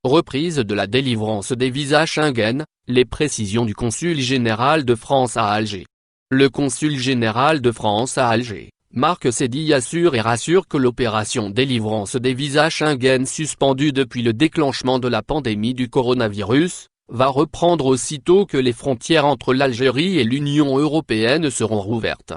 reprise de la délivrance des visas Schengen, les précisions du consul général de France à Alger. Le consul général de France à Alger, Marc Seydi, assure et rassure que l'opération délivrance des visas Schengen suspendue depuis le déclenchement de la pandémie du coronavirus, va reprendre aussitôt que les frontières entre l'Algérie et l'Union européenne seront rouvertes.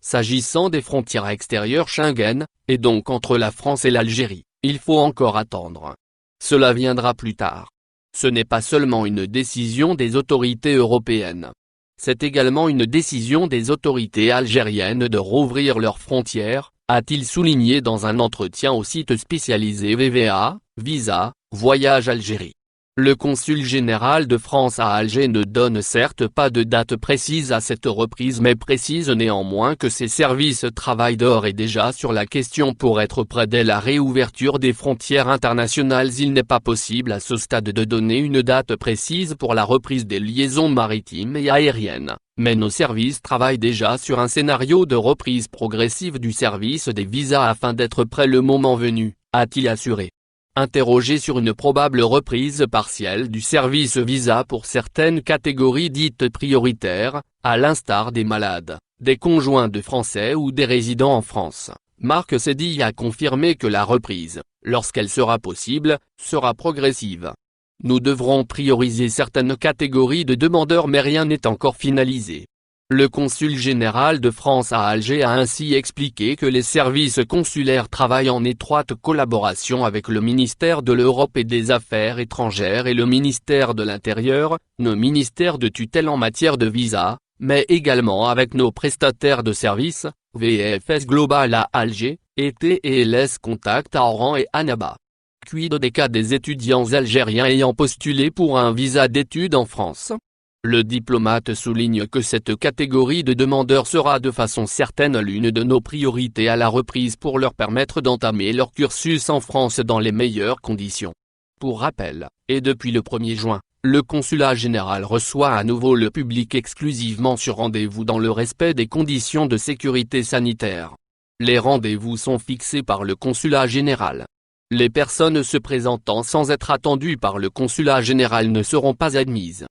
S'agissant des frontières extérieures Schengen, et donc entre la France et l'Algérie, il faut encore attendre. Cela viendra plus tard. Ce n'est pas seulement une décision des autorités européennes. C'est également une décision des autorités algériennes de rouvrir leurs frontières, a-t-il souligné dans un entretien au site spécialisé VVA, Visa, Voyage Algérie. Le consul général de France à Alger ne donne certes pas de date précise à cette reprise mais précise néanmoins que ses services travaillent d'ores et déjà sur la question pour être prêts dès la réouverture des frontières internationales. Il n'est pas possible à ce stade de donner une date précise pour la reprise des liaisons maritimes et aériennes, mais nos services travaillent déjà sur un scénario de reprise progressive du service des visas afin d'être prêts le moment venu, a-t-il assuré. Interrogé sur une probable reprise partielle du service visa pour certaines catégories dites prioritaires, à l'instar des malades, des conjoints de Français ou des résidents en France, Marc Seydi a confirmé que la reprise, lorsqu'elle sera possible, sera progressive. Nous devrons prioriser certaines catégories de demandeurs mais rien n'est encore finalisé. Le consul général de France à Alger a ainsi expliqué que les services consulaires travaillent en étroite collaboration avec le ministère de l'Europe et des Affaires étrangères et le ministère de l'Intérieur, nos ministères de tutelle en matière de visa, mais également avec nos prestataires de services, VFS Global à Alger, et TLS Contact à Oran et Annaba. Quid des cas des étudiants algériens ayant postulé pour un visa d'études en France? Le diplomate souligne que cette catégorie de demandeurs sera de façon certaine l'une de nos priorités à la reprise pour leur permettre d'entamer leur cursus en France dans les meilleures conditions. Pour rappel, et depuis le 1er juin, le consulat général reçoit à nouveau le public exclusivement sur rendez-vous dans le respect des conditions de sécurité sanitaire. Les rendez-vous sont fixés par le consulat général. Les personnes se présentant sans être attendues par le consulat général ne seront pas admises.